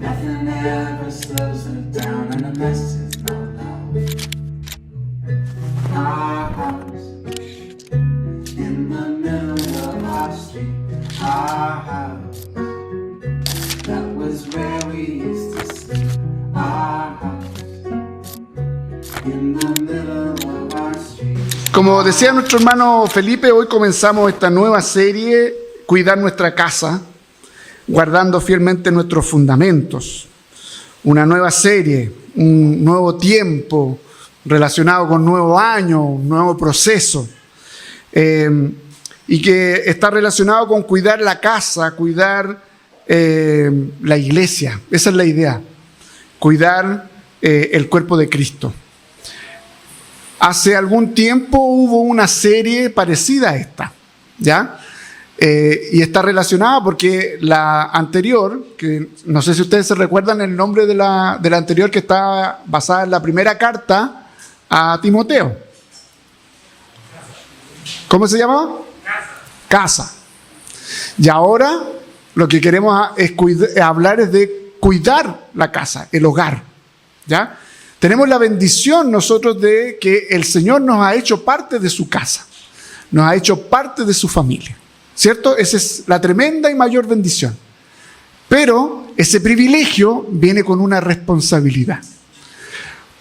Nothing ever slows it down, and the mess is no love. Our house in the middle of our street, our house that was where we used to sleep. Our house in the middle of our street. Como decía nuestro hermano Felipe, hoy comenzamos esta nueva serie, Cuidar nuestra casa, guardando fielmente nuestros fundamentos. Una nueva serie, un nuevo tiempo relacionado con un nuevo año, un nuevo proceso. Y que está relacionado con cuidar la casa, cuidar la iglesia. Esa es la idea. Cuidar el cuerpo de Cristo. Hace algún tiempo hubo una serie parecida a esta, ¿ya? Y está relacionada porque la anterior, que no sé si ustedes se recuerdan el nombre de la anterior, que está basada en la primera carta a Timoteo. ¿Cómo se llamaba? Casa. Y ahora lo que queremos hablar es de cuidar la casa, el hogar, ¿ya? Tenemos la bendición nosotros de que el Señor nos ha hecho parte de su casa, nos ha hecho parte de su familia. ¿Cierto? Esa es la tremenda y mayor bendición. Pero ese privilegio viene con una responsabilidad.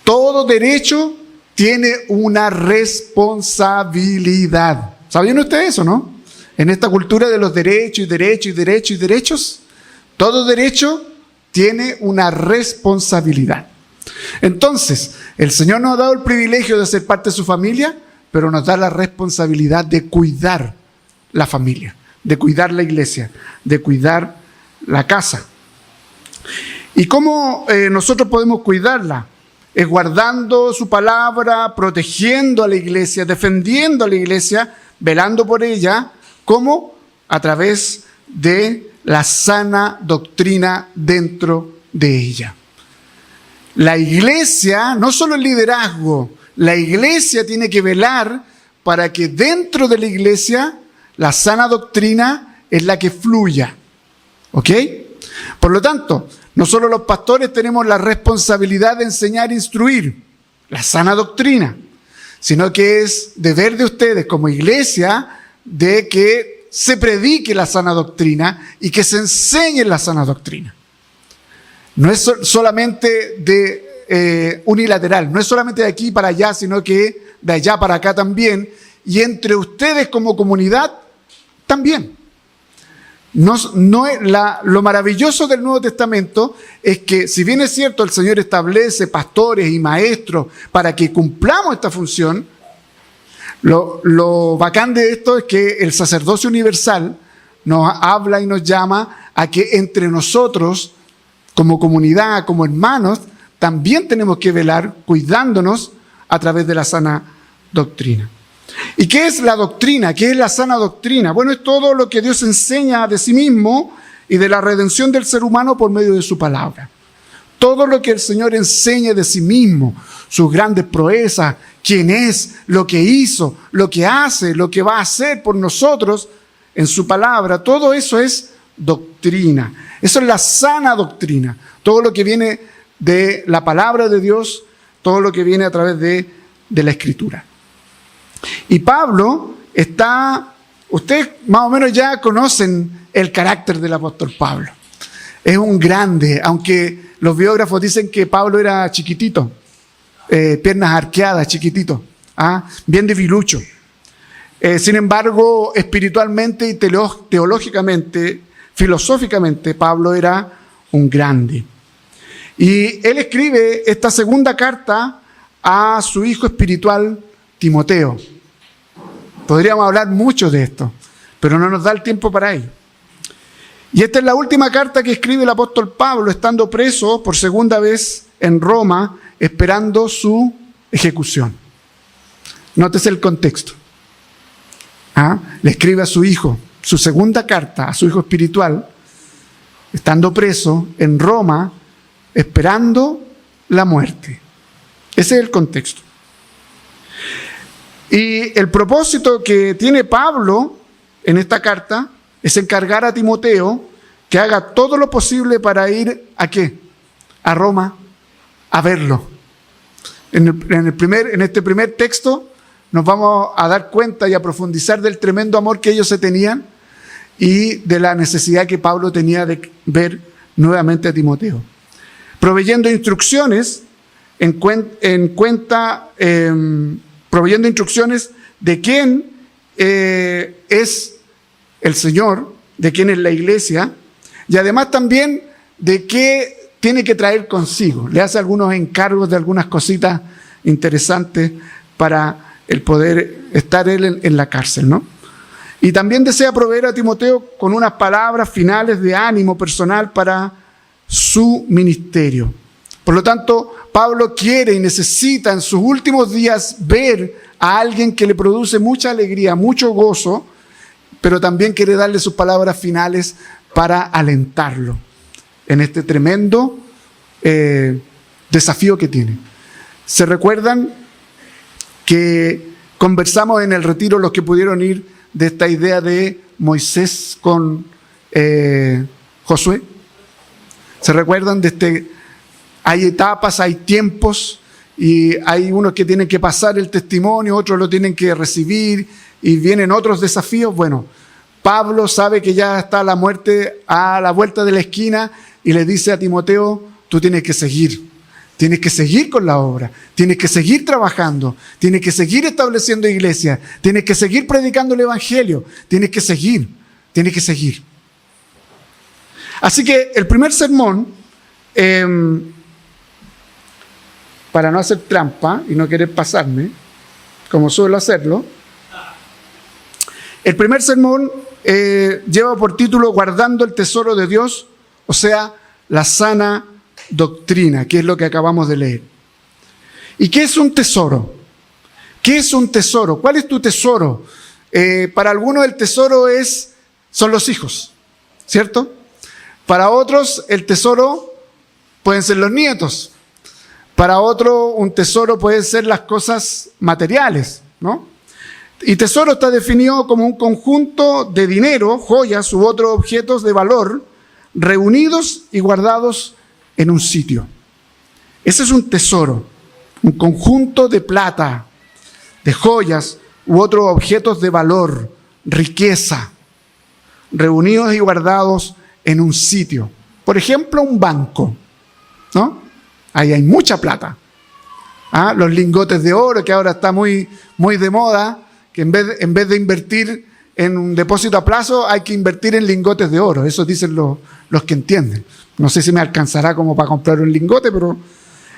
Todo derecho tiene una responsabilidad. ¿Sabían ustedes eso, no? En esta cultura de los derechos y derechos y derechos y derechos, todo derecho tiene una responsabilidad. Entonces, el Señor nos ha dado el privilegio de ser parte de su familia, pero nos da la responsabilidad de cuidar la familia, de cuidar la iglesia, de cuidar la casa. ¿Y cómo nosotros podemos cuidarla? Es guardando su palabra, protegiendo a la iglesia, defendiendo a la iglesia, velando por ella. ¿Cómo? A través de la sana doctrina dentro de ella. La iglesia, no solo el liderazgo, la iglesia tiene que velar para que dentro de la iglesia la sana doctrina es la que fluya. ¿Ok? Por lo tanto, no solo los pastores tenemos la responsabilidad de enseñar e instruir la sana doctrina, sino que es deber de ustedes como iglesia de que se predique la sana doctrina y que se enseñe la sana doctrina. No es solamente unilateral, no es solamente de aquí para allá, sino que de allá para acá también, y entre ustedes como comunidad también. Lo maravilloso del Nuevo Testamento es que, si bien es cierto, el Señor establece pastores y maestros para que cumplamos esta función, lo bacán de esto es que el sacerdocio universal nos habla y nos llama a que entre nosotros, como comunidad, como hermanos, también tenemos que velar cuidándonos a través de la sana doctrina. ¿Y qué es la doctrina? ¿Qué es la sana doctrina? Bueno, es todo lo que Dios enseña de sí mismo y de la redención del ser humano por medio de su palabra. Todo lo que el Señor enseña de sí mismo, sus grandes proezas, quién es, lo que hizo, lo que hace, lo que va a hacer por nosotros en su palabra, todo eso es doctrina. Eso es la sana doctrina. Todo lo que viene de la palabra de Dios, todo lo que viene a través de la Escritura. Y Pablo ustedes más o menos ya conocen el carácter del apóstol Pablo. Es un grande, aunque los biógrafos dicen que Pablo era chiquitito, piernas arqueadas, chiquitito, bien debilucho. Sin embargo, espiritualmente y teológicamente, filosóficamente, Pablo era un grande. Y él escribe esta segunda carta a su hijo espiritual, Timoteo. Podríamos hablar mucho de esto, pero no nos da el tiempo para ello. Y esta es la última carta que escribe el apóstol Pablo, estando preso por segunda vez en Roma, esperando su ejecución. Nótese el contexto. Le escribe a su hijo, su segunda carta a su hijo espiritual, estando preso en Roma, esperando la muerte. Ese es el contexto. Y el propósito que tiene Pablo en esta carta es encargar a Timoteo que haga todo lo posible para ir ¿a qué? A Roma, a verlo. En este primer texto nos vamos a dar cuenta y a profundizar del tremendo amor que ellos se tenían y de la necesidad que Pablo tenía de ver nuevamente a Timoteo. Proveyendo instrucciones proveyendo instrucciones de quién es el Señor, de quién es la iglesia, y además también de qué tiene que traer consigo. Le hace algunos encargos de algunas cositas interesantes para el poder estar él en la cárcel, ¿no? Y también desea proveer a Timoteo con unas palabras finales de ánimo personal para su ministerio. Por lo tanto, Pablo quiere y necesita en sus últimos días ver a alguien que le produce mucha alegría, mucho gozo, pero también quiere darle sus palabras finales para alentarlo en este tremendo desafío que tiene. ¿Se recuerdan que conversamos en el retiro, los que pudieron ir, de esta idea de Moisés con Josué? ¿Se recuerdan de este? Hay etapas, hay tiempos, y hay unos que tienen que pasar el testimonio, otros lo tienen que recibir, y vienen otros desafíos. Bueno, Pablo sabe que ya está la muerte a la vuelta de la esquina y le dice a Timoteo: tú tienes que seguir con la obra, tienes que seguir trabajando, tienes que seguir estableciendo iglesias, tienes que seguir predicando el evangelio, tienes que seguir. Así que el primer sermón, para no hacer trampa y no querer pasarme, como suelo hacerlo, el primer sermón lleva por título Guardando el tesoro de Dios, o sea, la sana doctrina, que es lo que acabamos de leer. ¿Y qué es un tesoro? ¿Qué es un tesoro? ¿Cuál es tu tesoro? Para algunos el tesoro son los hijos, ¿cierto? Para otros el tesoro pueden ser los nietos. Para otro un tesoro pueden ser las cosas materiales, ¿no? Y tesoro está definido como un conjunto de dinero, joyas u otros objetos de valor reunidos y guardados en un sitio. Ese es un tesoro, un conjunto de plata, de joyas u otros objetos de valor, riqueza, reunidos y guardados en un sitio. Por ejemplo, un banco, ¿no? Ahí hay mucha plata. Los lingotes de oro, que ahora está muy, muy de moda, que en vez de invertir en un depósito a plazo, hay que invertir en lingotes de oro. Eso dicen los que entienden. No sé si me alcanzará como para comprar un lingote, pero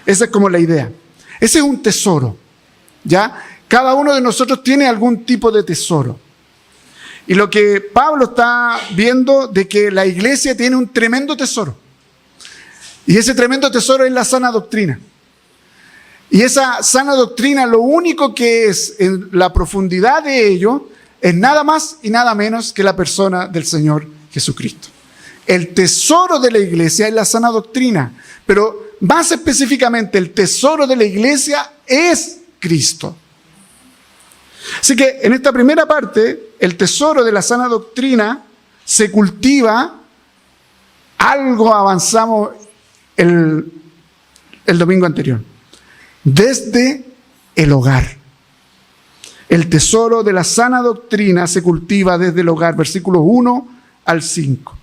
esa es como la idea. Ese es un tesoro, ¿ya? Cada uno de nosotros tiene algún tipo de tesoro. Y lo que Pablo está viendo de que la iglesia tiene un tremendo tesoro. Y ese tremendo tesoro es la sana doctrina. Y esa sana doctrina, lo único que es en la profundidad de ello, es nada más y nada menos que la persona del Señor Jesucristo. El tesoro de la iglesia es la sana doctrina, pero más específicamente el tesoro de la iglesia es Cristo. Así que en esta primera parte, el tesoro de la sana doctrina se cultiva. Algo avanzamos el domingo anterior. Desde el hogar. El tesoro de la sana doctrina se cultiva desde el hogar, versículos 1 al 5.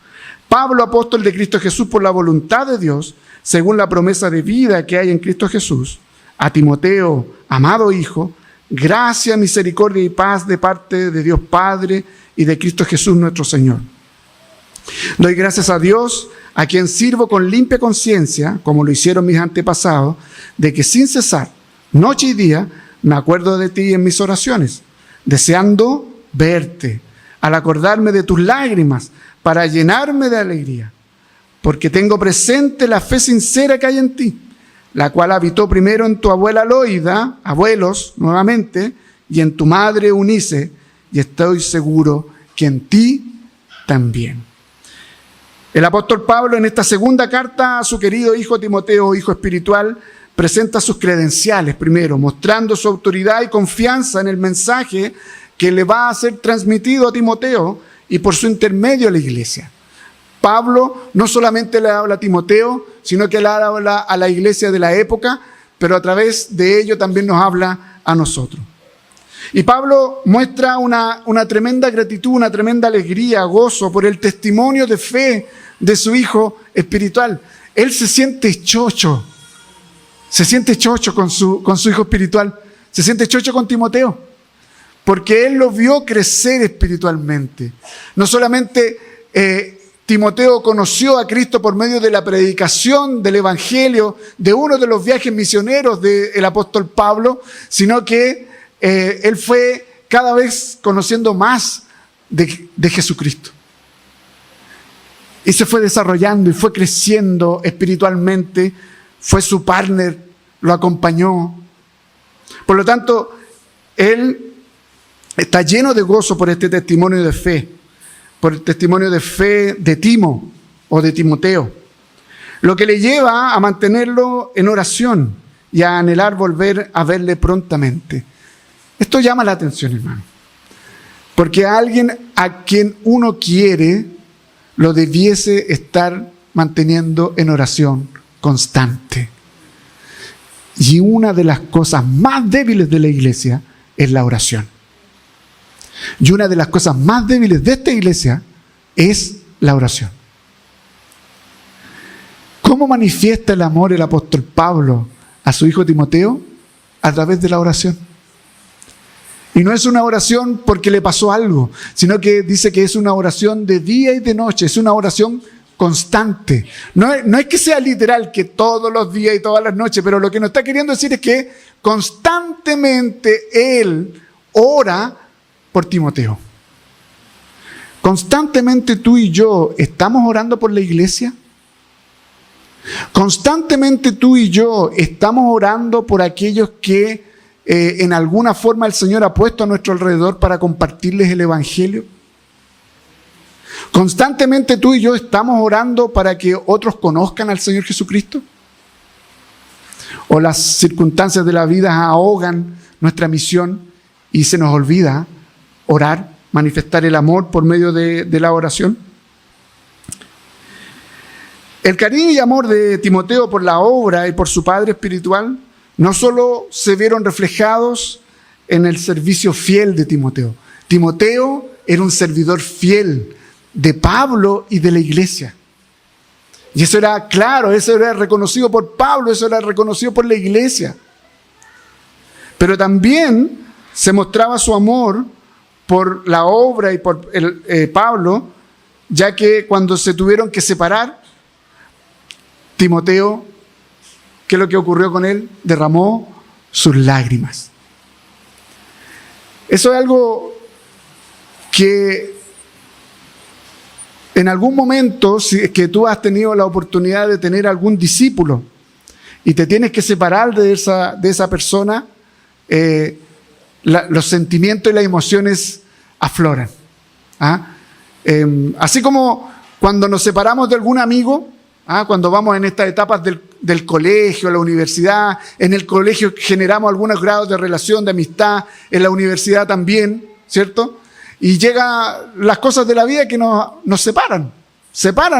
Pablo, apóstol de Cristo Jesús por la voluntad de Dios, según la promesa de vida que hay en Cristo Jesús, a Timoteo, amado hijo, gracia, misericordia y paz de parte de Dios Padre y de Cristo Jesús nuestro Señor. Doy gracias a Dios, a quien sirvo con limpia conciencia, como lo hicieron mis antepasados, de que sin cesar, noche y día, me acuerdo de ti en mis oraciones, deseando verte, al acordarme de tus lágrimas, para llenarme de alegría, porque tengo presente la fe sincera que hay en ti, la cual habitó primero en tu abuela Loida, abuelos nuevamente, y en tu madre Eunice, y estoy seguro que en ti también. El apóstol Pablo en esta segunda carta a su querido hijo Timoteo, hijo espiritual, presenta sus credenciales primero, mostrando su autoridad y confianza en el mensaje que le va a ser transmitido a Timoteo y por su intermedio a la iglesia. Pablo no solamente le habla a Timoteo, sino que le habla a la iglesia de la época, pero a través de ello también nos habla a nosotros. Y Pablo muestra una tremenda gratitud, una tremenda alegría, gozo por el testimonio de fe de su hijo espiritual. Él se siente chocho con su hijo espiritual, se siente chocho con Timoteo, porque él lo vio crecer espiritualmente. No solamente Timoteo conoció a Cristo por medio de la predicación del Evangelio, de uno de los viajes misioneros del apóstol Pablo, sino que él fue cada vez conociendo más de Jesucristo. Y se fue desarrollando y fue creciendo espiritualmente, fue su partner, lo acompañó. Por lo tanto, él está lleno de gozo por este testimonio de fe, por el testimonio de fe de Timo o de Timoteo, lo que le lleva a mantenerlo en oración y a anhelar volver a verle prontamente. Esto llama la atención, hermano, porque a alguien a quien uno quiere lo debiese estar manteniendo en oración constante. Y una de las cosas más débiles de la iglesia es la oración. Y una de las cosas más débiles de esta iglesia es la oración. ¿Cómo manifiesta el amor el apóstol Pablo a su hijo Timoteo? A través de la oración. Y no es una oración porque le pasó algo, sino que dice que es una oración de día y de noche, es una oración constante. No es que sea literal, que todos los días y todas las noches, pero lo que nos está queriendo decir es que constantemente él ora por Timoteo. Constantemente tú y yo estamos orando por la iglesia. Constantemente tú y yo estamos orando por aquellos que en alguna forma el Señor ha puesto a nuestro alrededor para compartirles el Evangelio. Constantemente tú y yo estamos orando para que otros conozcan al Señor Jesucristo. O las circunstancias de la vida ahogan nuestra misión y se nos olvida orar, manifestar el amor por medio de la oración. El cariño y amor de Timoteo por la obra y por su padre espiritual no solo se vieron reflejados en el servicio fiel de Timoteo. Timoteo era un servidor fiel de Pablo y de la iglesia. Y eso era claro, eso era reconocido por Pablo, eso era reconocido por la iglesia. Pero también se mostraba su amor por la obra y por Pablo, ya que cuando se tuvieron que separar, Timoteo, ¿qué es lo que ocurrió con él? Derramó sus lágrimas. Eso es algo que en algún momento, si es que tú has tenido la oportunidad de tener algún discípulo y te tienes que separar de esa persona, los sentimientos y las emociones afloran. Así como cuando nos separamos de algún amigo, cuando vamos en estas etapas del colegio, la universidad, en el colegio generamos algunos grados de relación, de amistad, en la universidad también, ¿cierto? Y llegan las cosas de la vida que nos separan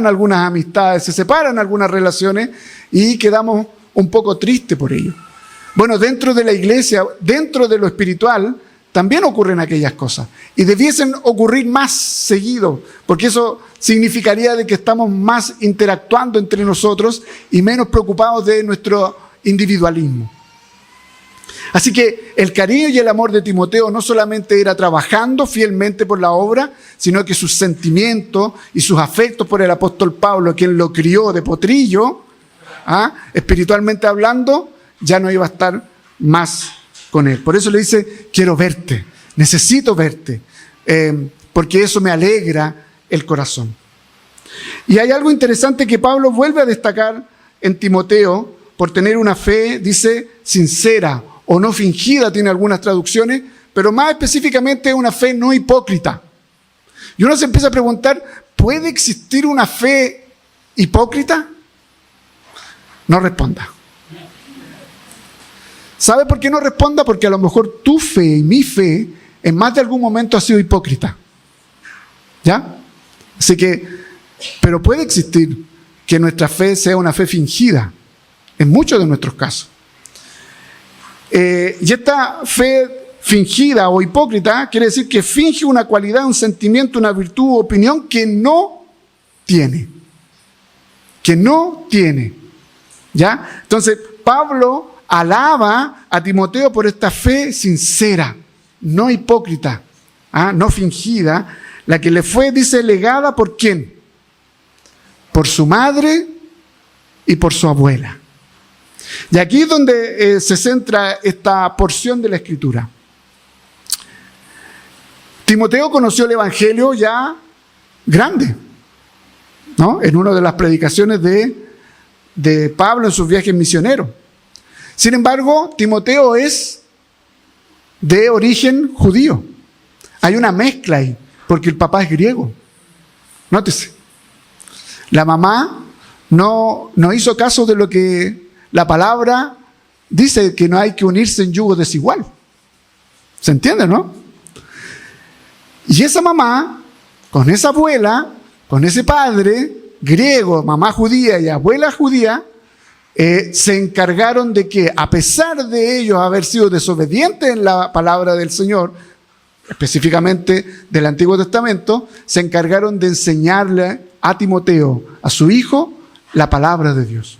algunas amistades, se separan algunas relaciones y quedamos un poco tristes por ello. Bueno, dentro de la iglesia, dentro de lo espiritual, también ocurren aquellas cosas y debiesen ocurrir más seguido, porque eso significaría de que estamos más interactuando entre nosotros y menos preocupados de nuestro individualismo. Así que el cariño y el amor de Timoteo no solamente era trabajando fielmente por la obra, sino que sus sentimientos y sus afectos por el apóstol Pablo, quien lo crió de potrillo, espiritualmente hablando, ya no iba a estar más con él. Por eso le dice, quiero verte, necesito verte, porque eso me alegra el corazón. Y hay algo interesante que Pablo vuelve a destacar en Timoteo por tener una fe, dice, sincera o no fingida, tiene algunas traducciones, pero más específicamente una fe no hipócrita. Y uno se empieza a preguntar, ¿puede existir una fe hipócrita? No responda. ¿Sabe por qué no responda? Porque a lo mejor tu fe y mi fe en más de algún momento ha sido hipócrita. ¿Ya? Así que Pero puede existir que nuestra fe sea una fe fingida, en muchos de nuestros casos. Y esta fe fingida o hipócrita quiere decir que finge una cualidad, un sentimiento, una virtud o opinión que no tiene. Que no tiene. ¿Ya? Entonces, Pablo alaba a Timoteo por esta fe sincera, no hipócrita, no fingida, la que le fue, dice, legada ¿por quién? Por su madre y por su abuela. Y aquí es donde se centra esta porción de la Escritura. Timoteo conoció el Evangelio ya grande, ¿no? En una de las predicaciones de Pablo en sus viajes misioneros. Sin embargo, Timoteo es de origen judío. Hay una mezcla ahí, porque el papá es griego. Nótese. La mamá no hizo caso de lo que la palabra dice, que no hay que unirse en yugo desigual. ¿Se entiende, no? Y esa mamá, con esa abuela, con ese padre griego, mamá judía y abuela judía, se encargaron de que, a pesar de ellos haber sido desobedientes en la palabra del Señor, específicamente del Antiguo Testamento, se encargaron de enseñarle a Timoteo, a su hijo, la palabra de Dios.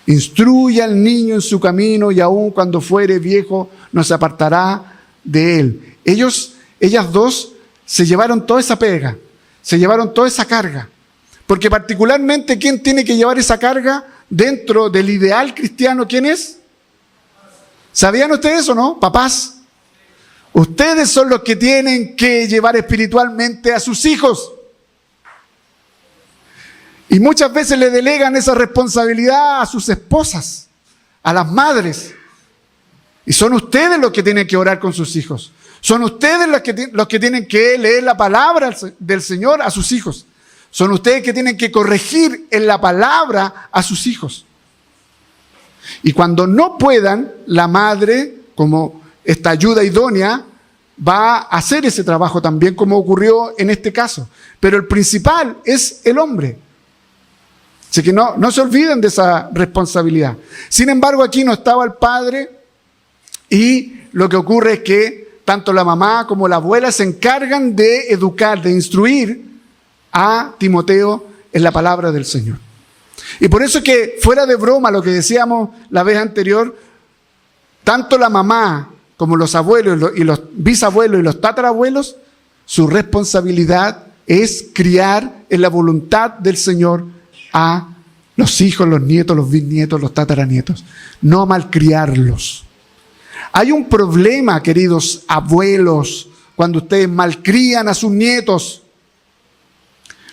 Instruye al niño en su camino y aun cuando fuere viejo no se apartará de él. Ellas dos se llevaron toda esa pega, se llevaron toda esa carga. Porque particularmente, ¿quién tiene que llevar esa carga dentro del ideal cristiano? ¿Quién es? ¿Sabían ustedes o no? Papás. Ustedes son los que tienen que llevar espiritualmente a sus hijos. Y muchas veces le delegan esa responsabilidad a sus esposas, a las madres. Y son ustedes los que tienen que orar con sus hijos. Son ustedes los que tienen que leer la palabra del Señor a sus hijos. Son ustedes que tienen que corregir en la palabra a sus hijos. Y cuando no puedan, la madre, como esta ayuda idónea, va a hacer ese trabajo también, como ocurrió en este caso. Pero el principal es el hombre. Así que no se olviden de esa responsabilidad. Sin embargo, aquí no estaba el padre, y lo que ocurre es que tanto la mamá como la abuela se encargan de educar, de instruir a Timoteo en la palabra del Señor. Y por eso que, fuera de broma, lo que decíamos la vez anterior, tanto la mamá como los abuelos y los bisabuelos y los tatarabuelos, su responsabilidad es criar en la voluntad del Señor a los hijos, los nietos, los bisnietos, los tataranietos. No malcriarlos. Hay un problema, queridos abuelos, cuando ustedes malcrían a sus nietos.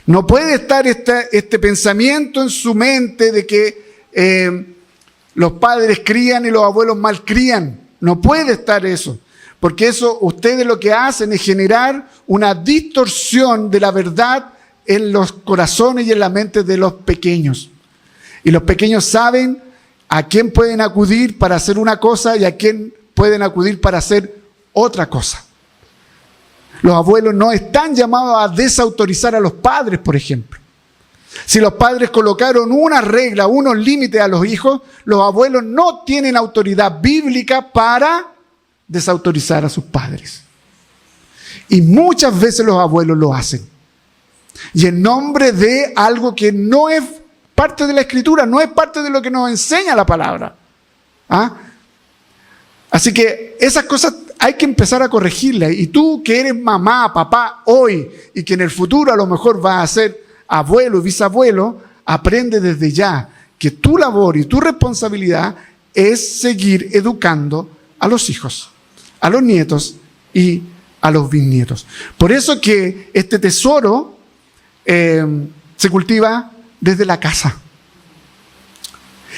No puede estar este pensamiento en su mente de que los padres crían y los abuelos malcrían. No puede estar eso. Porque eso, ustedes lo que hacen es generar una distorsión de la verdad en los corazones y en la mente de los pequeños. Y los pequeños saben a quién pueden acudir para hacer una cosa y a quién pueden acudir para hacer otra cosa. Los abuelos no están llamados a desautorizar a los padres, por ejemplo. Si los padres colocaron una regla, unos límites a los hijos, los abuelos no tienen autoridad bíblica para desautorizar a sus padres. Y muchas veces los abuelos lo hacen. Y en nombre de algo que no es parte de la Escritura, no es parte de lo que nos enseña la palabra. Así que esas cosas hay que empezar a corregirlas. Y tú que eres mamá, papá hoy, y que en el futuro a lo mejor vas a ser abuelo y bisabuelo, aprende desde ya que tu labor y tu responsabilidad es seguir educando a los hijos, a los nietos y a los bisnietos. Por eso que este tesoro se cultiva desde la casa.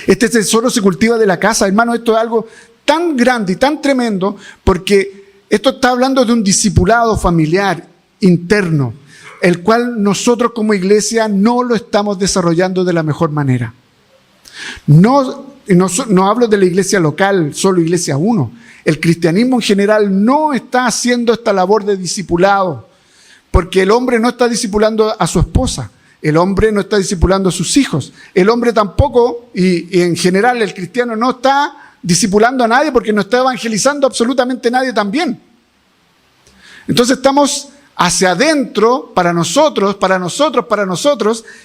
Este tesoro se cultiva de la casa. Hermano, esto es algo tan grande y tan tremendo, porque esto está hablando de un discipulado familiar interno, el cual nosotros como iglesia no lo estamos desarrollando de la mejor manera. No hablo de la iglesia local, solo Iglesia 1. El cristianismo en general no está haciendo esta labor de discipulado, porque el hombre no está discipulando a su esposa. El hombre no está discipulando a sus hijos. El hombre tampoco, y en general el cristiano no está discipulando a nadie porque no está evangelizando absolutamente a nadie también. Entonces estamos hacia adentro, para nosotros,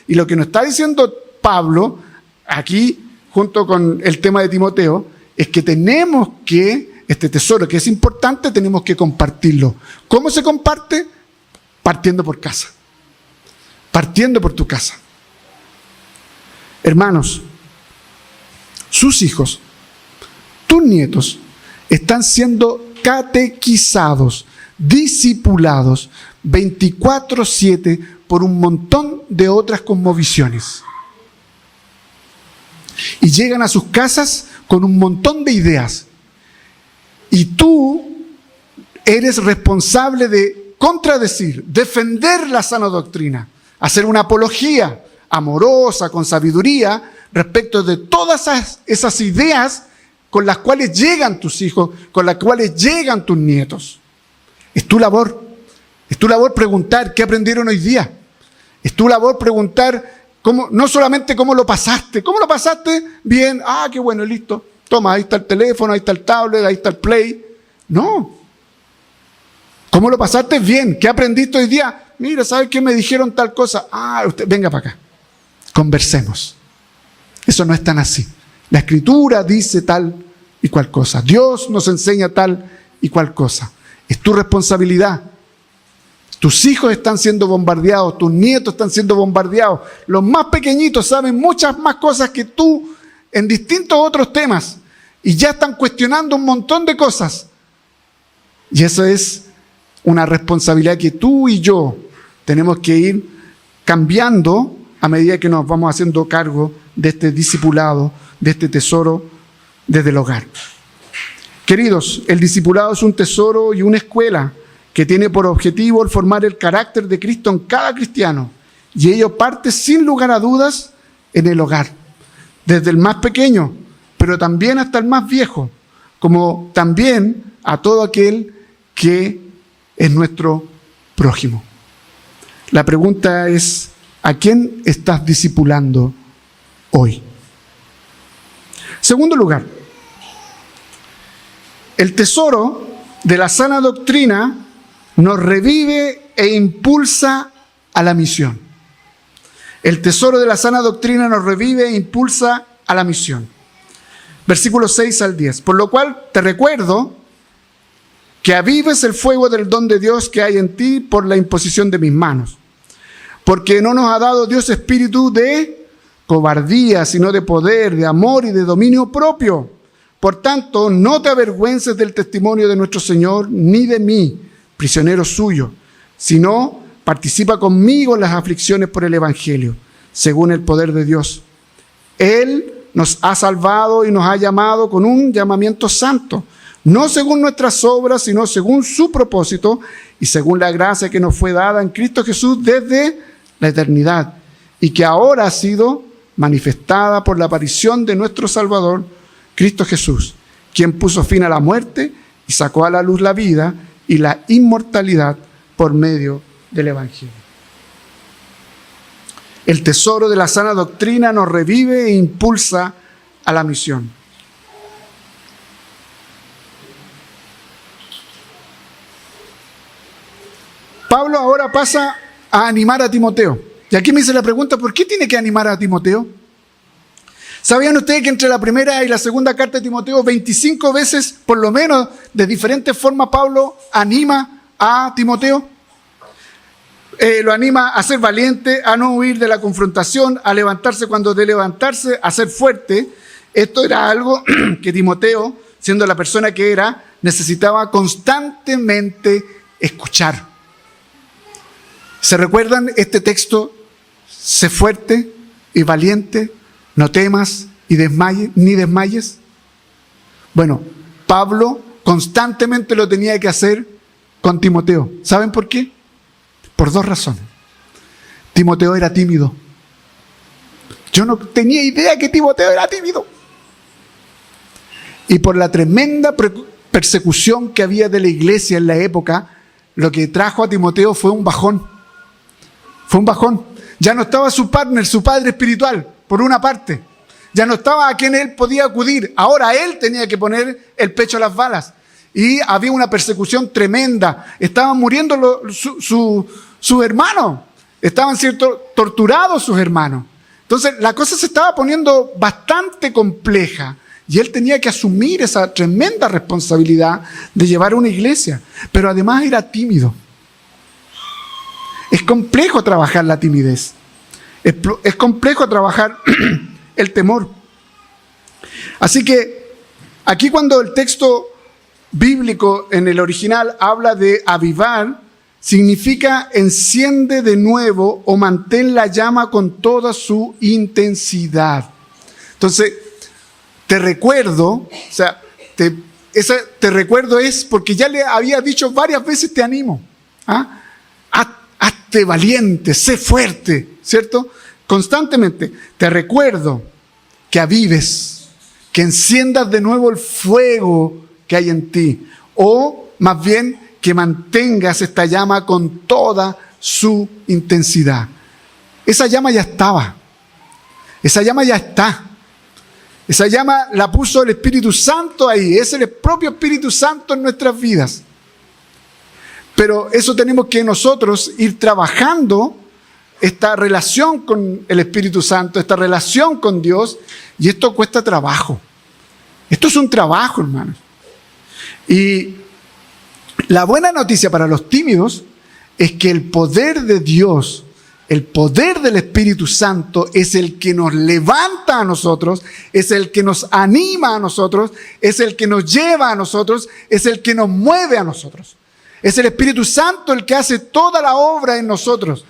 y lo que nos está diciendo Pablo, aquí, junto con el tema de Timoteo, es que tenemos que, este tesoro que es importante, tenemos que compartirlo. ¿Cómo se comparte? Partiendo por casa. Partiendo por tu casa. Hermanos, sus hijos, tus nietos, están siendo catequizados, discipulados 24/7 por un montón de otras cosmovisiones. Y llegan a sus casas con un montón de ideas. Y tú eres responsable de contradecir, defender la sana doctrina, hacer una apología amorosa, con sabiduría, respecto de todas esas ideas con las cuales llegan tus hijos, con las cuales llegan tus nietos. Es tu labor. Es tu labor preguntar qué aprendieron hoy día. Es tu labor preguntar no solamente cómo lo pasaste. ¿Cómo lo pasaste? Bien. Ah, qué bueno, listo. Toma, ahí está el teléfono, ahí está el tablet, ahí está el play. No. ¿Cómo lo pasaste? Bien. ¿Qué aprendiste hoy día? Mira, ¿sabes qué me dijeron tal cosa? Ah, usted, venga para acá. Conversemos. Eso no es tan así. La Escritura dice tal y cual cosa. Dios nos enseña tal y cual cosa. Es tu responsabilidad. Tus hijos están siendo bombardeados, tus nietos están siendo bombardeados. Los más pequeñitos saben muchas más cosas que tú en distintos otros temas y ya están cuestionando un montón de cosas. Y eso es una responsabilidad que tú y yo tenemos que ir cambiando a medida que nos vamos haciendo cargo de este discipulado, de este tesoro desde el hogar. Queridos, el discipulado es un tesoro y una escuela que tiene por objetivo el formar el carácter de Cristo en cada cristiano. Y ello parte sin lugar a dudas en el hogar, desde el más pequeño, pero también hasta el más viejo, como también a todo aquel que es nuestro prójimo. La pregunta es, ¿a quién estás discipulando hoy? Segundo lugar, el tesoro de la sana doctrina nos revive e impulsa a la misión. El tesoro de la sana doctrina nos revive e impulsa a la misión. Versículos 6 al 10. Por lo cual te recuerdo que avives el fuego del don de Dios que hay en ti por la imposición de mis manos. Porque no nos ha dado Dios espíritu de cobardía, sino de poder, de amor y de dominio propio. Por tanto, no te avergüences del testimonio de nuestro Señor, ni de mí, prisionero suyo, sino participa conmigo en las aflicciones por el Evangelio, según el poder de Dios. Él nos ha salvado y nos ha llamado con un llamamiento santo, no según nuestras obras, sino según su propósito y según la gracia que nos fue dada en Cristo Jesús desde la eternidad, y que ahora ha sido manifestada por la aparición de nuestro Salvador, Cristo Jesús, quien puso fin a la muerte y sacó a la luz la vida y la inmortalidad por medio del Evangelio. El tesoro de la sana doctrina nos revive e impulsa a la misión. Pablo ahora pasa a animar a Timoteo. Y aquí me hice la pregunta, ¿por qué tiene que animar a Timoteo? ¿Sabían ustedes que entre la primera y la segunda carta de Timoteo, 25 veces, por lo menos, de diferentes formas, Pablo anima a Timoteo? Lo anima a ser valiente, a no huir de la confrontación, a levantarse cuando de levantarse, a ser fuerte. Esto era algo que Timoteo, siendo la persona que era, necesitaba constantemente escuchar. ¿Se recuerdan este texto? Sé fuerte y valiente, no temas y ni desmayes. Bueno, Pablo constantemente lo tenía que hacer con Timoteo. ¿Saben por qué? Por dos razones. Timoteo era tímido. Yo no tenía idea que Timoteo era tímido. Y por la tremenda persecución que había de la iglesia en la época, lo que trajo a Timoteo fue un bajón. Fue un bajón. Ya no estaba su partner, su padre espiritual, por una parte. Ya no estaba a quien él podía acudir. Ahora él tenía que poner el pecho a las balas. Y había una persecución tremenda. Estaban muriendo sus hermanos. Estaban siendo torturados sus hermanos. Entonces la cosa se estaba poniendo bastante compleja. Y él tenía que asumir esa tremenda responsabilidad de llevar una iglesia. Pero además era tímido. Es complejo trabajar la timidez. Es complejo trabajar el temor. Así que aquí cuando el texto bíblico en el original habla de avivar, significa enciende de nuevo o mantén la llama con toda su intensidad. Entonces, te recuerdo, te recuerdo es porque ya le había dicho varias veces te animo. ¿Ah? Hazte valiente, sé fuerte, ¿cierto? Constantemente te recuerdo que avives, que enciendas de nuevo el fuego que hay en ti, o más bien que mantengas esta llama con toda su intensidad. Esa llama ya estaba, esa llama ya está, esa llama la puso el Espíritu Santo ahí, es el propio Espíritu Santo en nuestras vidas. Pero eso tenemos que nosotros ir trabajando esta relación con el Espíritu Santo, esta relación con Dios, y esto cuesta trabajo. Esto es un trabajo, hermanos. Y la buena noticia para los tímidos es que el poder de Dios, el poder del Espíritu Santo es el que nos levanta a nosotros, es el que nos anima a nosotros, es el que nos lleva a nosotros, es el que nos mueve a nosotros. Es el Espíritu Santo el que hace toda la obra en nosotros.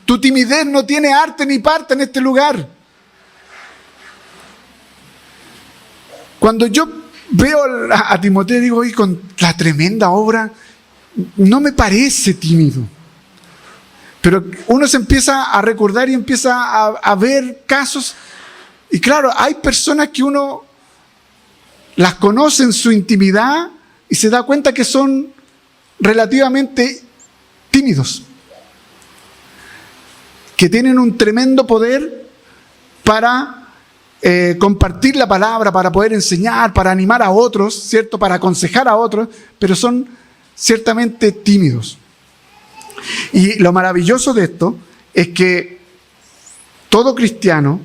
Tu timidez no tiene arte ni parte en este lugar. Cuando yo veo a Timoteo, digo, y con la tremenda obra, no me parece tímido. Pero uno se empieza a recordar y empieza a ver casos. Y claro, hay personas que uno las conoce en su intimidad y se da cuenta que son relativamente tímidos, que tienen un tremendo poder para compartir la palabra, para poder enseñar, para animar a otros, ¿cierto? Para aconsejar a otros, pero son ciertamente tímidos. Y lo maravilloso de esto es que todo cristiano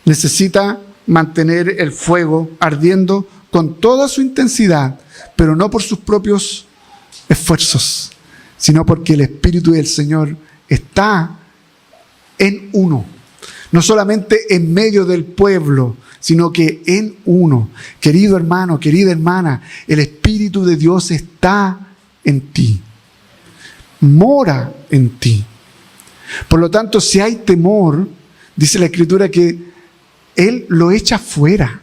necesita mantener el fuego ardiendo con toda su intensidad, pero no por sus propios esfuerzos, sino porque el Espíritu del Señor está en uno. No solamente en medio del pueblo, sino que en uno. Querido hermano, querida hermana, el Espíritu de Dios está en ti. Mora en ti. Por lo tanto, si hay temor, dice la Escritura que Él lo echa fuera.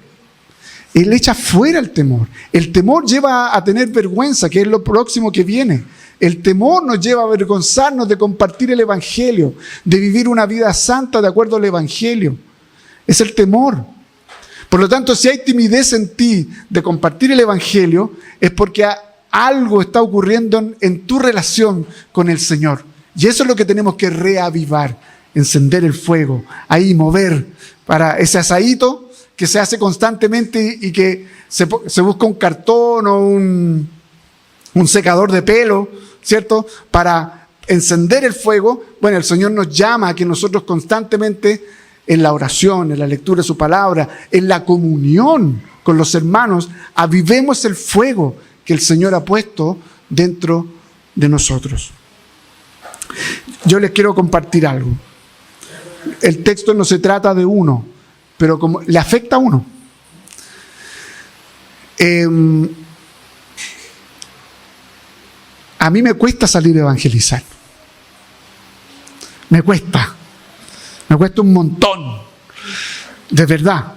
Él echa fuera el temor. El temor lleva a tener vergüenza, que es lo próximo que viene. El temor nos lleva a avergonzarnos de compartir el Evangelio, de vivir una vida santa de acuerdo al Evangelio. Es el temor. Por lo tanto, si hay timidez en ti de compartir el Evangelio, es porque algo está ocurriendo en tu relación con el Señor. Y eso es lo que tenemos que reavivar, encender el fuego, ahí mover para ese asadito que se hace constantemente y que se busca un cartón o un secador de pelo, ¿cierto? Para encender el fuego. Bueno, el Señor nos llama a que nosotros constantemente en la oración, en la lectura de su palabra, en la comunión con los hermanos, avivemos el fuego que el Señor ha puesto dentro de nosotros. Yo les quiero compartir algo. El texto no se trata de uno, pero como le afecta a uno. A mí me cuesta salir a evangelizar. Me cuesta un montón, de verdad.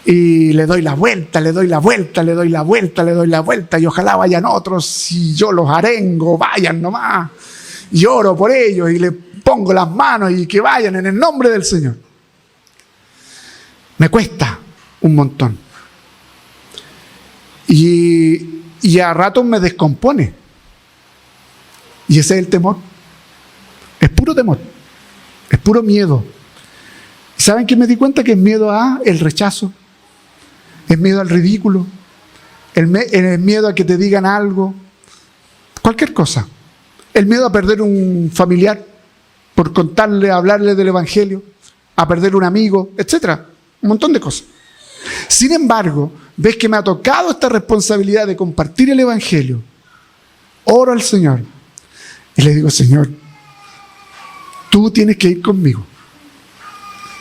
Y le doy la vuelta, y ojalá vayan otros y yo los arengo, vayan nomás. Y oro por ellos y les pongo las manos y que vayan en el nombre del Señor. Me cuesta un montón. Y a ratos me descompone. Y ese es el temor. Es puro temor. Es puro miedo. ¿Saben qué me di cuenta? Que es miedo a el rechazo, es miedo al ridículo, el miedo a que te digan algo, cualquier cosa. El miedo a perder un familiar por contarle, hablarle del evangelio, a perder un amigo, etcétera. Un montón de cosas. Sin embargo, ves que me ha tocado esta responsabilidad de compartir el evangelio. Oro al Señor y le digo: Señor, tú tienes que ir conmigo.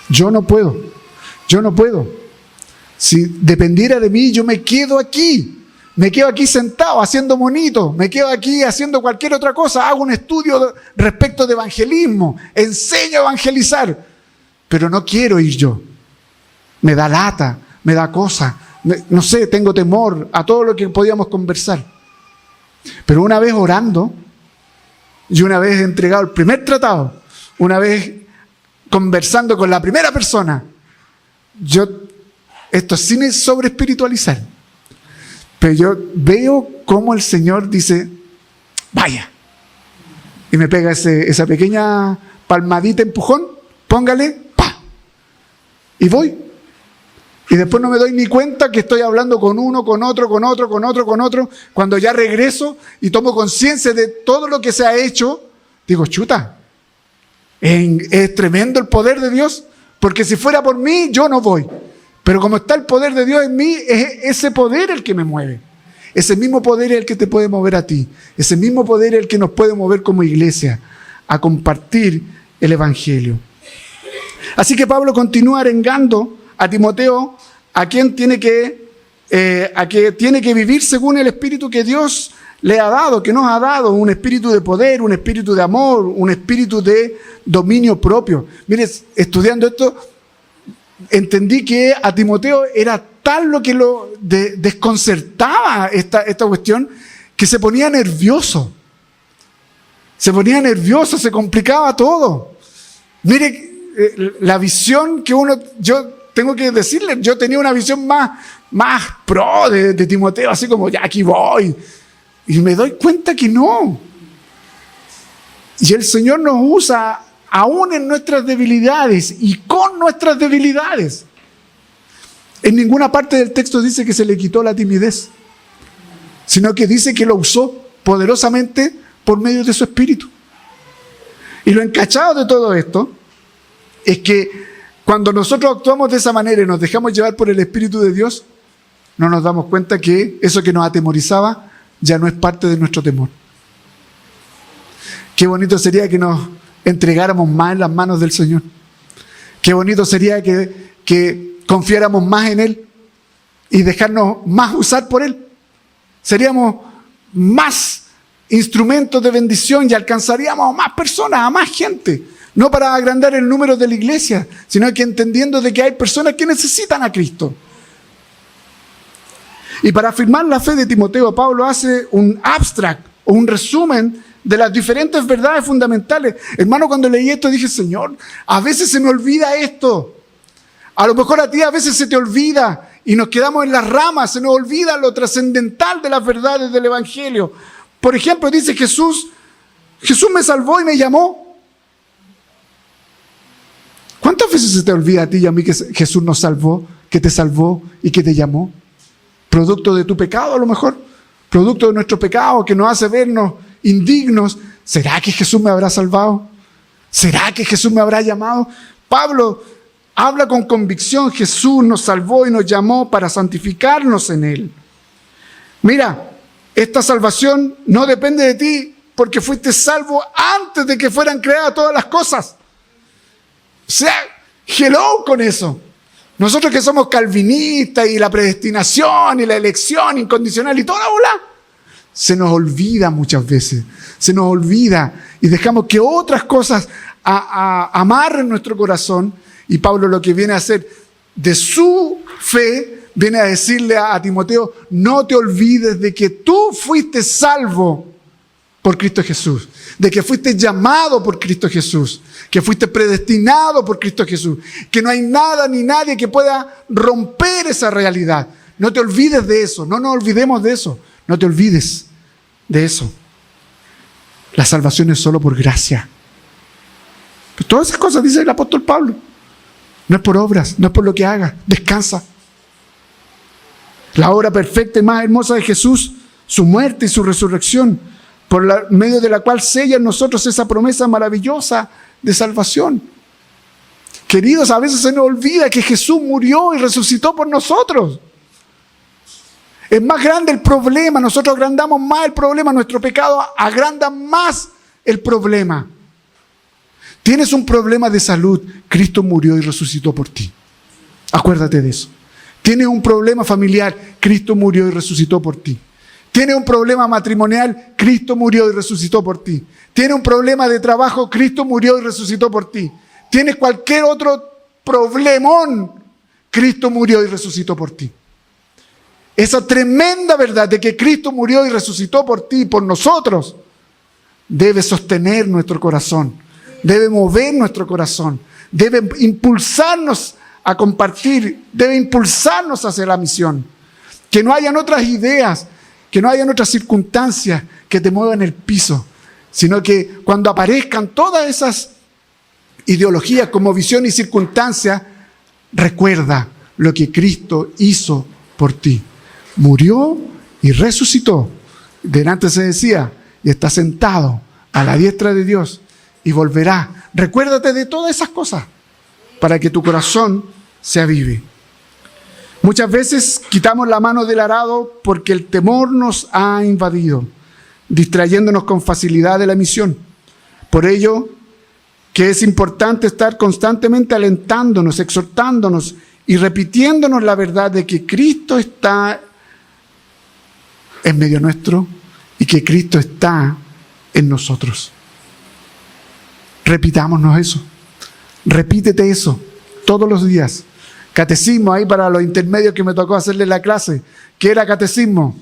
Yo no puedo. Si dependiera de mí, yo me quedo aquí sentado haciendo monito, me quedo aquí haciendo cualquier otra cosa, hago un estudio respecto de evangelismo, enseño a evangelizar, pero no quiero ir yo. Me da lata, me da cosa, no sé, tengo temor a todo lo que podíamos conversar. Pero una vez orando, y una vez entregado el primer tratado, una vez conversando con la primera persona, esto sin sobre espiritualizar, pero yo veo cómo el Señor dice: vaya, y me pega esa pequeña palmadita, empujón, póngale, pa, y voy. Y después no me doy ni cuenta que estoy hablando con uno, con otro, cuando ya regreso y tomo conciencia de todo lo que se ha hecho, digo: chuta, es tremendo el poder de Dios, porque si fuera por mí, yo no voy. Pero como está el poder de Dios en mí, es ese poder el que me mueve. Ese mismo poder es el que te puede mover a ti. Ese mismo poder es el que nos puede mover como iglesia a compartir el evangelio. Así que Pablo continúa arengando a Timoteo, a quien tiene que vivir según el espíritu que Dios le ha dado, que nos ha dado, un espíritu de poder, un espíritu de amor, un espíritu de dominio propio. Mire, estudiando esto, entendí que a Timoteo era tal lo que lo desconcertaba esta cuestión, que se ponía nervioso. Se complicaba todo. Mire, la visión que yo tengo que decirle, yo tenía una visión más pro de Timoteo, así como: ya aquí voy. Y me doy cuenta que no. Y el Señor nos usa aún en nuestras debilidades y con nuestras debilidades. En ninguna parte del texto dice que se le quitó la timidez, sino que dice que lo usó poderosamente por medio de su espíritu. Y lo encachado de todo esto es que cuando nosotros actuamos de esa manera y nos dejamos llevar por el Espíritu de Dios, no nos damos cuenta que eso que nos atemorizaba ya no es parte de nuestro temor. Qué bonito sería que nos entregáramos más en las manos del Señor. Qué bonito sería que confiáramos más en Él y dejarnos más usar por Él. Seríamos más instrumentos de bendición y alcanzaríamos a más personas, a más gente. No para agrandar el número de la iglesia, sino que entendiendo de que hay personas que necesitan a Cristo. Y para afirmar la fe de Timoteo, Pablo hace un abstract o un resumen de las diferentes verdades fundamentales. Hermano, cuando leí esto dije: Señor, a veces se me olvida esto. A lo mejor a ti a veces se te olvida y nos quedamos en las ramas, se nos olvida lo trascendental de las verdades del evangelio. Por ejemplo, dice Jesús me salvó y me llamó. ¿Cuántas veces se te olvida a ti y a mí que Jesús nos salvó, que te salvó y que te llamó? Producto de tu pecado, a lo mejor. Producto de nuestro pecado que nos hace vernos indignos. ¿Será que Jesús me habrá salvado? ¿Será que Jesús me habrá llamado? Pablo habla con convicción: Jesús nos salvó y nos llamó para santificarnos en Él. Mira, esta salvación no depende de ti porque fuiste salvo antes de que fueran creadas todas las cosas. O sea, hello con eso. Nosotros que somos calvinistas y la predestinación y la elección incondicional y toda la bola, se nos olvida muchas veces. Se nos olvida y dejamos que otras cosas amarren nuestro corazón. Y Pablo lo que viene a hacer de su fe, viene a decirle a Timoteo: no te olvides de que tú fuiste salvo por Cristo Jesús, de que fuiste llamado por Cristo Jesús, que fuiste predestinado por Cristo Jesús, que no hay nada ni nadie que pueda romper esa realidad. No te olvides de eso, no nos olvidemos de eso, no te olvides de eso. La salvación es solo por gracia. Todas esas cosas dice el apóstol Pablo. No es por obras, no es por lo que hagas. Descansa. La obra perfecta y más hermosa de Jesús, su muerte y su resurrección, por medio de la cual sella en nosotros esa promesa maravillosa de salvación. Queridos, a veces se nos olvida que Jesús murió y resucitó por nosotros. Es más grande el problema, nosotros agrandamos más el problema, nuestro pecado agranda más el problema. Tienes un problema de salud, Cristo murió y resucitó por ti. Acuérdate de eso. Tienes un problema familiar, Cristo murió y resucitó por ti. Tienes un problema matrimonial, Cristo murió y resucitó por ti. Tienes un problema de trabajo, Cristo murió y resucitó por ti. Tienes cualquier otro problemón, Cristo murió y resucitó por ti. Esa tremenda verdad de que Cristo murió y resucitó por ti y por nosotros debe sostener nuestro corazón, debe mover nuestro corazón, debe impulsarnos a compartir, debe impulsarnos hacia la misión. Que no hayan otras ideas, que no hayan otras circunstancias que te muevan el piso, sino que cuando aparezcan todas esas ideologías como visión y circunstancia, recuerda lo que Cristo hizo por ti. Murió y resucitó. Delante se decía, y está sentado a la diestra de Dios y volverá. Recuérdate de todas esas cosas para que tu corazón se avive. Muchas veces quitamos la mano del arado porque el temor nos ha invadido, distrayéndonos con facilidad de la misión. Por ello, que es importante estar constantemente alentándonos, exhortándonos y repitiéndonos la verdad de que Cristo está en medio nuestro y que Cristo está en nosotros. Repitámonos eso. Repítete eso todos los días. Catecismo ahí para los intermedios que me tocó hacerle la clase. ¿Qué era catecismo?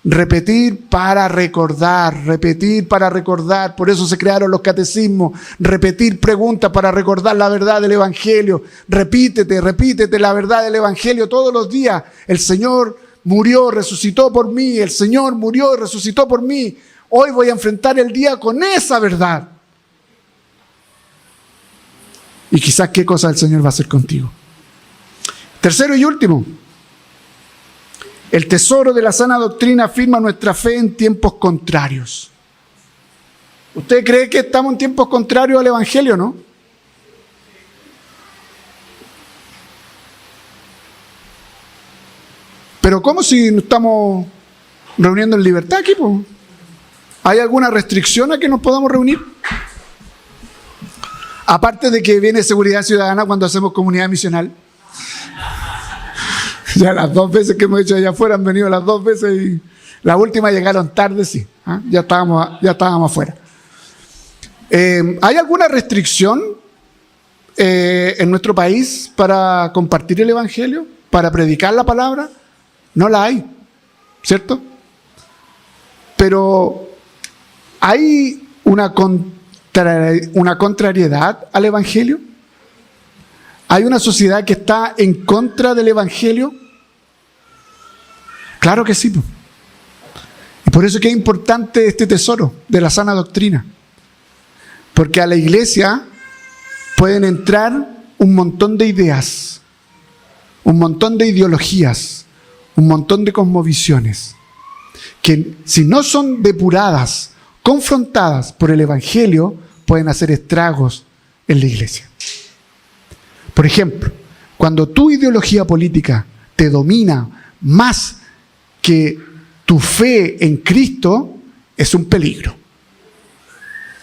Repetir para recordar, repetir para recordar. Por eso se crearon los catecismos. Repetir preguntas para recordar la verdad del Evangelio. Repítete la verdad del Evangelio todos los días. El Señor murió, resucitó por mí. El Señor murió y resucitó por mí. Hoy voy a enfrentar el día con esa verdad. Y quizás qué cosa el Señor va a hacer contigo. Tercero y último. El tesoro de la sana doctrina afirma nuestra fe en tiempos contrarios. ¿Usted cree que estamos en tiempos contrarios al Evangelio, no? Pero ¿cómo si nos estamos reuniendo en libertad aquí, po? ¿Hay alguna restricción a que nos podamos reunir? Aparte de que viene seguridad ciudadana cuando hacemos comunidad misional. Ya las 2 veces que hemos hecho allá afuera han venido las 2 veces y la última llegaron tarde, sí. Ya estábamos afuera. ¿Hay alguna restricción en nuestro país para compartir el Evangelio? ¿Para predicar la palabra? No la hay, ¿cierto? Pero ¿hay una contrariedad al Evangelio? ¿Hay una sociedad que está en contra del Evangelio? Claro que sí. Y por eso es que es importante este tesoro de la sana doctrina. Porque a la iglesia pueden entrar un montón de ideas, un montón de ideologías, un montón de cosmovisiones, que si no son depuradas, confrontadas por el Evangelio, pueden hacer estragos en la iglesia. Por ejemplo, cuando tu ideología política te domina más que tu fe en Cristo, es un peligro.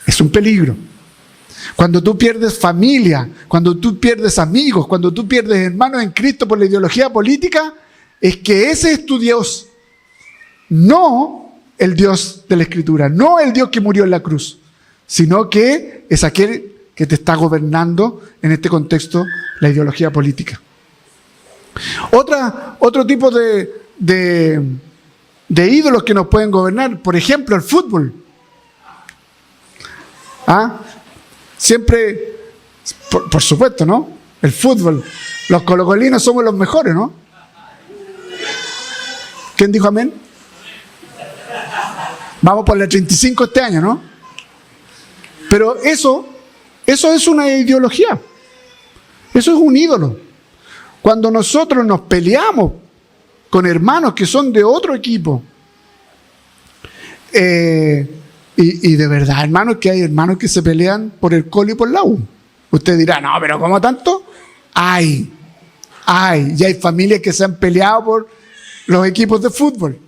Es un peligro. Cuando tú pierdes familia, cuando tú pierdes amigos, cuando tú pierdes hermanos en Cristo por la ideología política, es que ese es tu Dios. No el Dios de la Escritura, no el Dios que murió en la cruz, sino que es aquel que te está gobernando en este contexto, la ideología política. Otro tipo de ídolos que nos pueden gobernar, por ejemplo, el fútbol. Siempre, por supuesto, ¿no? El fútbol. Los colocolinos somos los mejores, ¿no? ¿Quién dijo amén? Vamos por la 35 este año, ¿no? Pero eso Eso es una ideología. Eso es un ídolo. Cuando nosotros nos peleamos con hermanos que son de otro equipo, y de verdad, hermanos, que hay hermanos que se pelean por el Colo y por la U. Usted dirá, no, pero ¿cómo tanto? Y hay familias que se han peleado por los equipos de fútbol.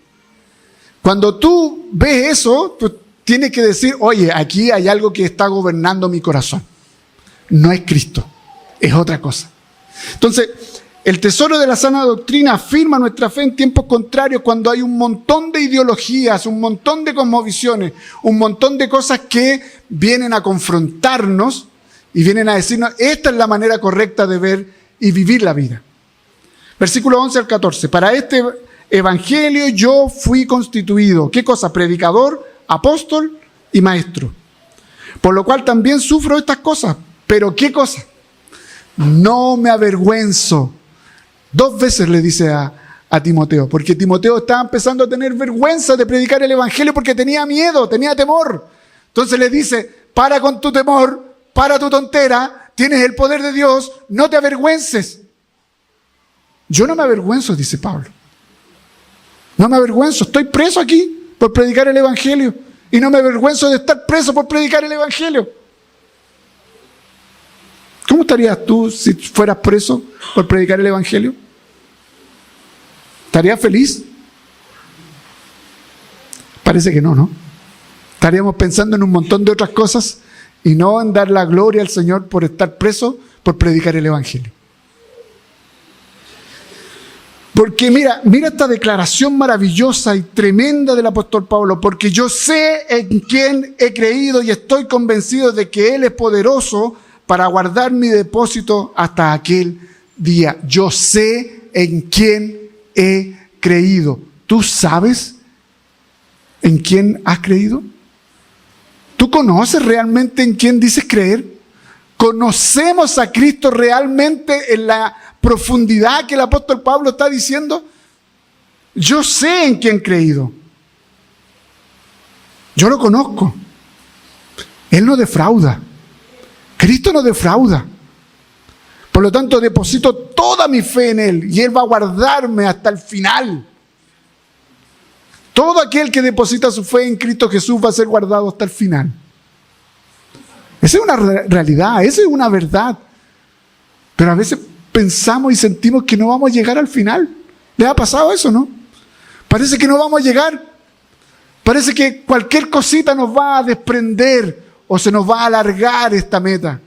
Cuando tú ves eso, tú tienes que decir, oye, aquí hay algo que está gobernando mi corazón. No es Cristo, es otra cosa. Entonces, el tesoro de la sana doctrina afirma nuestra fe en tiempos contrarios, cuando hay un montón de ideologías, un montón de cosmovisiones, un montón de cosas que vienen a confrontarnos y vienen a decirnos, esta es la manera correcta de ver y vivir la vida. Versículo 11 al 14. Para este evangelio yo fui constituido, ¿qué cosa? Predicador, apóstol y maestro. Por lo cual también sufro estas cosas. ¿Pero qué cosa? No me avergüenzo. 2 veces le dice a Timoteo, porque Timoteo estaba empezando a tener vergüenza de predicar el evangelio porque tenía miedo, tenía temor. Entonces le dice, para con tu temor, para tu tontera, tienes el poder de Dios, no te avergüences. Yo no me avergüenzo, dice Pablo. No me avergüenzo, estoy preso aquí por predicar el evangelio y no me avergüenzo de estar preso por predicar el evangelio. ¿Cómo estarías tú si fueras preso por predicar el evangelio? ¿Estarías feliz? Parece que no. Estaríamos pensando en un montón de otras cosas y no en dar la gloria al Señor por estar preso por predicar el evangelio. Porque mira esta declaración maravillosa y tremenda del apóstol Pablo, porque yo sé en quién he creído y estoy convencido de que Él es poderoso para guardar mi depósito hasta aquel día. Yo sé en quién he creído. ¿Tú sabes en quién has creído? ¿Tú conoces realmente en quién dices creer? ¿Conocemos a Cristo realmente en la profundidad que el apóstol Pablo está diciendo? Yo sé en quién he creído. Yo lo conozco. Él no defrauda. Cristo no defrauda. Por lo tanto, deposito toda mi fe en Él y Él va a guardarme hasta el final. Todo aquel que deposita su fe en Cristo Jesús va a ser guardado hasta el final. Esa es una realidad, esa es una verdad. Pero a veces pensamos y sentimos que no vamos a llegar al final. ¿Les ha pasado eso, no? Parece que no vamos a llegar. Parece que cualquier cosita nos va a desprender o se nos va a alargar esta meta.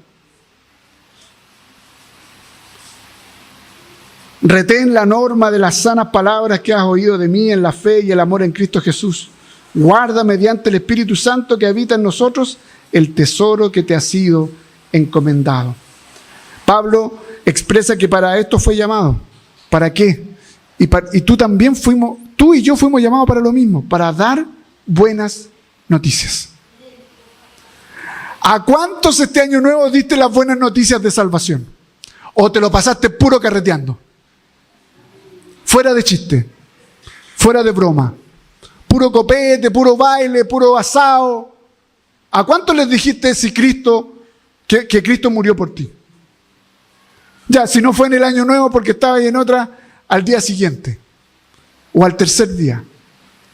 Retén la norma de las sanas palabras que has oído de mí en la fe y el amor en Cristo Jesús. Guarda mediante el Espíritu Santo que habita en nosotros el tesoro que te ha sido encomendado. Pablo expresa que para esto fue llamado. ¿Para qué? Y tú y yo fuimos llamados para lo mismo, para dar buenas noticias. ¿A cuántos este año nuevo diste las buenas noticias de salvación? ¿O te lo pasaste puro carreteando? Fuera de chiste, fuera de broma, puro copete, puro baile, puro asado. ¿A cuántos les dijiste que Cristo murió por ti? Ya, si no fue en el año nuevo porque estaba en otra, al día siguiente, o al tercer día,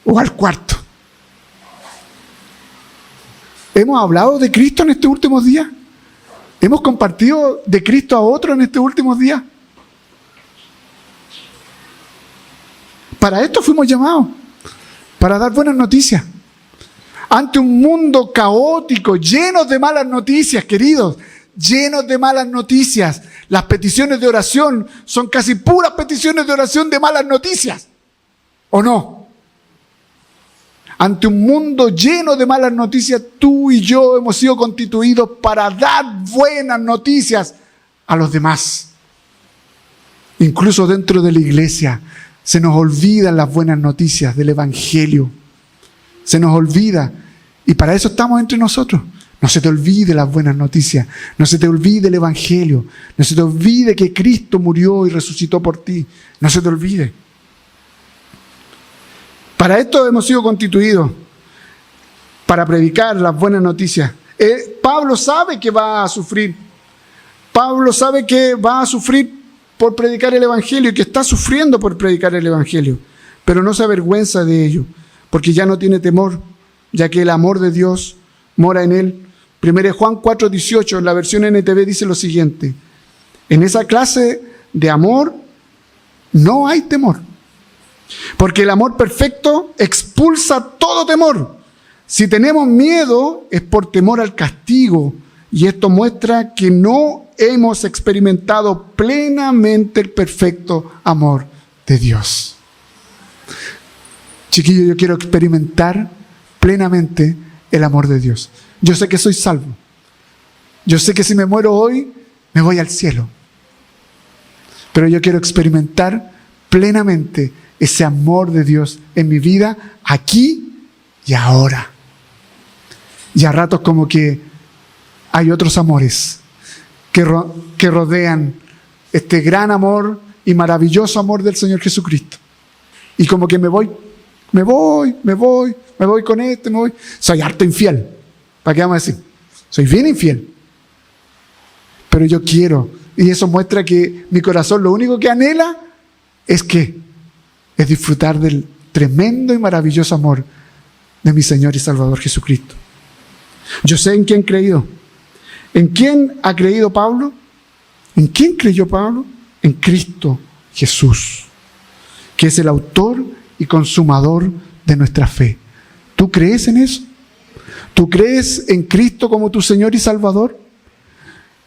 o al cuarto. ¿Hemos hablado de Cristo en estos últimos días? ¿Hemos compartido de Cristo a otros en estos últimos días? Para esto fuimos llamados, para dar buenas noticias. Ante un mundo caótico, lleno de malas noticias, queridos, llenos de malas noticias. Las peticiones de oración son casi puras peticiones de oración de malas noticias, ¿o no? Ante un mundo lleno de malas noticias, tú y yo hemos sido constituidos para dar buenas noticias a los demás. Incluso dentro de la iglesia se nos olvidan las buenas noticias del Evangelio. Se nos olvida. Y para eso estamos entre nosotros. No se te olvide las buenas noticias. No se te olvide el Evangelio. No se te olvide que Cristo murió y resucitó por ti. No se te olvide. Para esto hemos sido constituidos. Para predicar las buenas noticias. Pablo sabe que va a sufrir. Pablo sabe que va a sufrir por predicar el Evangelio y que está sufriendo por predicar el Evangelio. Pero no se avergüenza de ello, porque ya no tiene temor, ya que el amor de Dios mora en él. 1 Juan 4:18, en la versión NTV, dice lo siguiente: en esa clase de amor no hay temor, porque el amor perfecto expulsa todo temor. Si tenemos miedo es por temor al castigo, y esto muestra que no hemos experimentado plenamente el perfecto amor de Dios. Chiquillo, yo quiero experimentar plenamente el amor de Dios. Yo sé que soy salvo. Yo sé que si me muero hoy, me voy al cielo. Pero yo quiero experimentar plenamente ese amor de Dios en mi vida, aquí y ahora. Y a ratos como que hay otros amores que rodean este gran amor y maravilloso amor del Señor Jesucristo. Y como que me voy con este, me voy. Soy harto infiel. ¿Para qué vamos a decir? Soy bien infiel. Pero yo quiero, y eso muestra que mi corazón lo único que anhela es disfrutar del tremendo y maravilloso amor de mi Señor y Salvador Jesucristo. Yo sé en quién he creído. ¿En quién ha creído Pablo? ¿En quién creyó Pablo? En Cristo Jesús, que es el autor y consumador de nuestra fe. ¿Tú crees en eso? ¿Tú crees en Cristo como tu Señor y Salvador?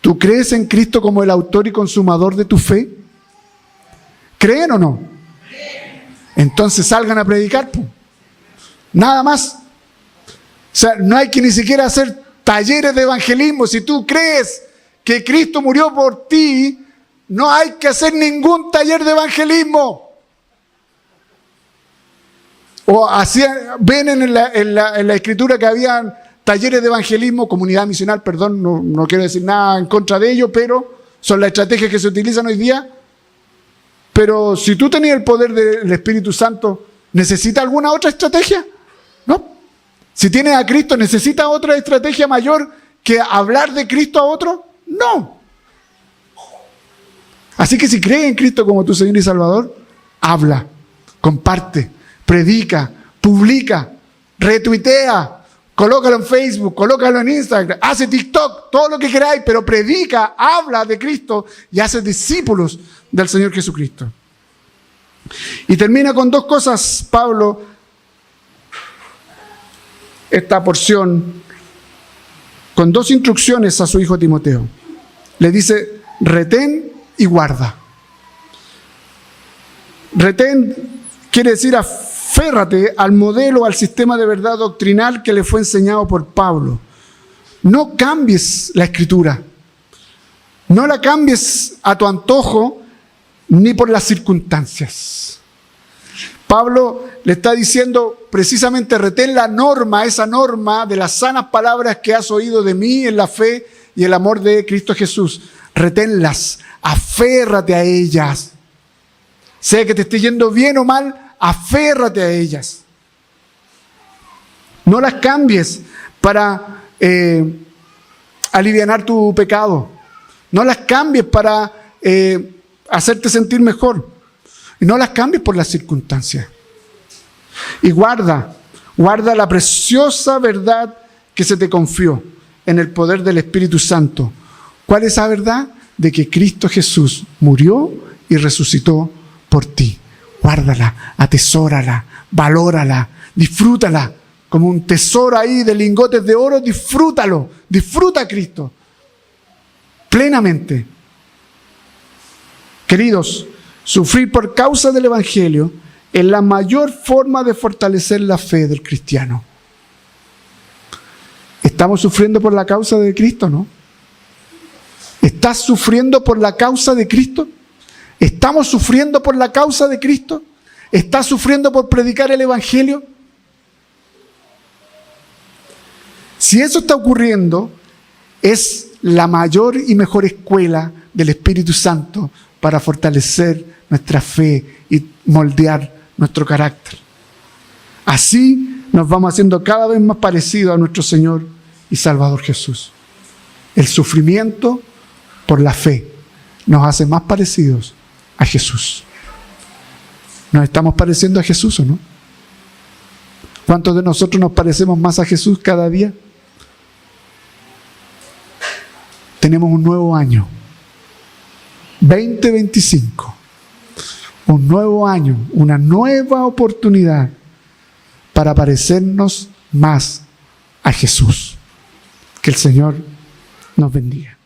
¿Tú crees en Cristo como el autor y consumador de tu fe? ¿Creen o no? Entonces salgan a predicar, pues. Nada más. O sea, no hay que ni siquiera hacer talleres de evangelismo. Si tú crees que Cristo murió por ti, no hay que hacer ningún taller de evangelismo. O así ven en la escritura que habían talleres de evangelismo, comunidad misional, perdón, no quiero decir nada en contra de ello, pero son las estrategias que se utilizan hoy día. Pero si tú tenías el poder del Espíritu Santo, ¿necesitas alguna otra estrategia? No. Si tienes a Cristo, ¿necesitas otra estrategia mayor que hablar de Cristo a otro? No. Así que si crees en Cristo como tu Señor y Salvador, habla, comparte, predica, publica, retuitea, colócalo en Facebook, colócalo en Instagram, hace TikTok, todo lo que queráis, pero predica, habla de Cristo y hace discípulos del Señor Jesucristo. Y termina con dos cosas, Pablo, esta porción, con dos instrucciones a su hijo Timoteo. Le dice: retén y guarda. Retén quiere decir aférrate al modelo, al sistema de verdad doctrinal que le fue enseñado por Pablo. No cambies la escritura. No la cambies a tu antojo ni por las circunstancias. Pablo le está diciendo precisamente: retén la norma, esa norma de las sanas palabras que has oído de mí en la fe y el amor de Cristo Jesús. Reténlas, aférrate a ellas. Sea que te esté yendo bien o mal, aférrate a ellas. No las cambies para alivianar tu pecado. No las cambies para hacerte sentir mejor. Y no las cambies por las circunstancias. Y guarda la preciosa verdad que se te confió en el poder del Espíritu Santo. ¿Cuál es esa verdad? De que Cristo Jesús murió y resucitó por ti. Guárdala, atesórala, valórala, disfrútala. Como un tesoro ahí de lingotes de oro, disfrútalo. Disfruta a Cristo plenamente. Queridos, sufrir por causa del Evangelio es la mayor forma de fortalecer la fe del cristiano. ¿Estamos sufriendo por la causa de Cristo, no? ¿Estás sufriendo por la causa de Cristo? ¿Estamos sufriendo por la causa de Cristo? ¿Estás sufriendo por predicar el Evangelio? Si eso está ocurriendo, es la mayor y mejor escuela del Espíritu Santo para fortalecer nuestra fe y moldear nuestro carácter. Así nos vamos haciendo cada vez más parecidos a nuestro Señor y Salvador Jesús. El sufrimiento por la fe nos hace más parecidos a Jesús. ¿Nos estamos pareciendo a Jesús o no? ¿Cuántos de nosotros nos parecemos más a Jesús cada día? Tenemos un nuevo año, 2025. Un nuevo año, una nueva oportunidad para parecernos más a Jesús. Que el Señor nos bendiga.